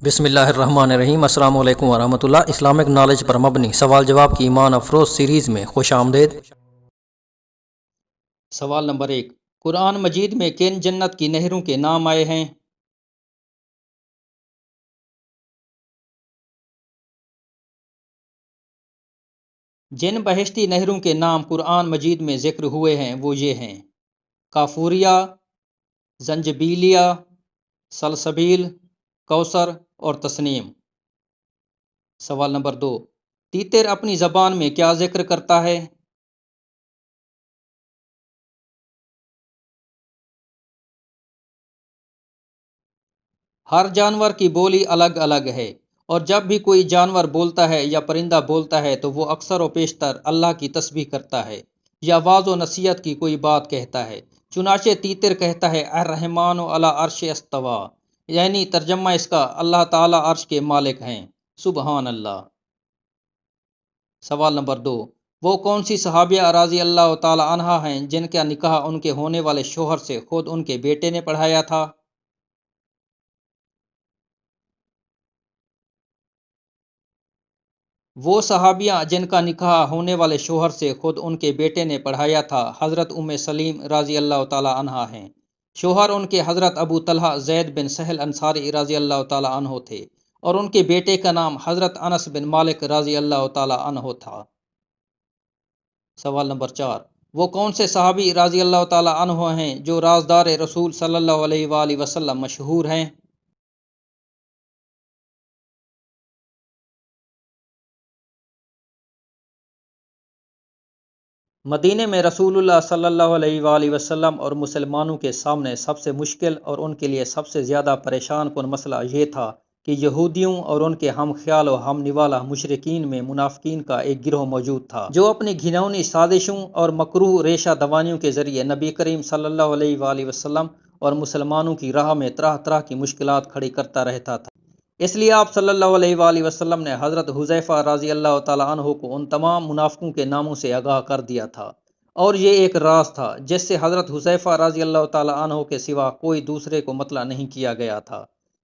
بسم اللہ الرحمن الرحیم۔ السلام علیکم ورحمۃ اللہ۔ اسلامک نالج پر مبنی سوال جواب کی ایمان افروز سیریز میں خوش آمدید۔ سوال نمبر 1، قرآن مجید میں کن جنت کی نہروں کے نام آئے ہیں؟ جن بہشتی نہروں کے نام قرآن مجید میں ذکر ہوئے ہیں وہ یہ ہیں: کافوریہ، زنجبیلیہ، سلسبیل، کوثر اور تسنیم۔ سوال نمبر 2، تیتر اپنی زبان میں کیا ذکر کرتا ہے؟ ہر جانور کی بولی الگ الگ ہے، اور جب بھی کوئی جانور بولتا ہے یا پرندہ بولتا ہے تو وہ اکثر و بیشتر اللہ کی تسبیح کرتا ہے یا واعظ و نصیحت کی کوئی بات کہتا ہے۔ چنانچہ تیتر کہتا ہے الرحمن علی عرش استوی، یعنی ترجمہ اس کا اللہ تعالیٰ عرش کے مالک ہیں، سبحان اللہ۔ سوال نمبر 2، وہ کون سی صحابیہ رضی اللہ تعالی عنہا ہیں جن کا نکاح ان کے ہونے والے شوہر سے خود ان کے بیٹے نے پڑھایا تھا؟ وہ صحابیہ جن کا نکاح ہونے والے شوہر سے خود ان کے بیٹے نے پڑھایا تھا حضرت ام سلیم رضی اللہ تعالی عنہا ہیں۔ شوہر ان کے حضرت ابو طلحہ زید بن سہل انصاری رضی اللہ تعالی عنہ تھے، اور ان کے بیٹے کا نام حضرت انس بن مالک رضی اللہ تعالی عنہ تھا۔ سوال نمبر 4، وہ کون سے صحابی رضی اللہ تعالی عنہ ہیں جو رازدار رسول صلی اللہ علیہ وآلہ وسلم مشہور ہیں؟ مدینے میں رسول اللہ صلی اللہ علیہ وآلہ وسلم اور مسلمانوں کے سامنے سب سے مشکل اور ان کے لیے سب سے زیادہ پریشان کن مسئلہ یہ تھا کہ یہودیوں اور ان کے ہم خیال و ہم نوالا مشرکین میں منافقین کا ایک گروہ موجود تھا جو اپنی گھناؤنی سازشوں اور مکروہ ریشہ دوانیوں کے ذریعے نبی کریم صلی اللہ علیہ وآلہ وسلم اور مسلمانوں کی راہ میں طرح طرح کی مشکلات کھڑی کرتا رہتا تھا۔ اس لیے آپ صلی اللہ علیہ وآلہ وسلم نے حضرت حذیفہ رضی اللہ تعالی عنہ کو ان تمام منافقوں کے ناموں سے آگاہ کر دیا تھا، اور یہ ایک راز تھا جس سے حضرت حذیفہ رضی اللہ تعالی عنہ کے سوا کوئی دوسرے کو مطلع نہیں کیا گیا تھا۔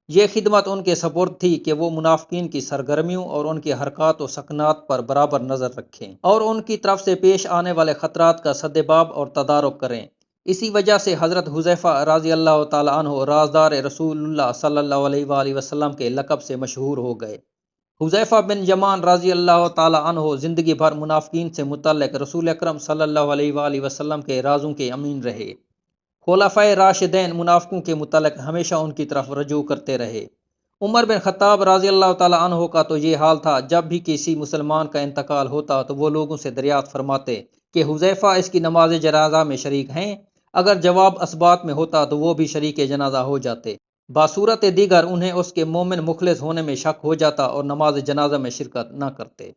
یہ خدمت ان کے سپرد تھی کہ وہ منافقین کی سرگرمیوں اور ان کے حرکات و سکنات پر برابر نظر رکھیں اور ان کی طرف سے پیش آنے والے خطرات کا سدباب اور تدارک کریں۔ اسی وجہ سے حضرت حذیفہ رضی اللہ تعالی عنہ رازدار رسول اللہ صلی اللہ علیہ وآلہ وسلم کے لقب سے مشہور ہو گئے۔ حذیفہ بن یمان رضی اللہ تعالی عنہ زندگی بھر منافقین سے متعلق رسول اکرم صلی اللہ علیہ وآلہ وسلم کے رازوں کے امین رہے۔ خلفائے راشدین منافقوں کے متعلق ہمیشہ ان کی طرف رجوع کرتے رہے۔ عمر بن خطاب رضی اللہ تعالی عنہ کا تو یہ حال تھا، جب بھی کسی مسلمان کا انتقال ہوتا تو وہ لوگوں سے دریافت فرماتے کہ حذیفہ اس کی نماز جنازہ میں شریک ہیں؟ اگر جواب اثبات میں ہوتا تو وہ بھی شریک جنازہ ہو جاتے۔ بصورت دیگر انہیں اس کے مومن مخلص ہونے میں شک ہو جاتا اور نماز جنازہ میں شرکت نہ کرتے۔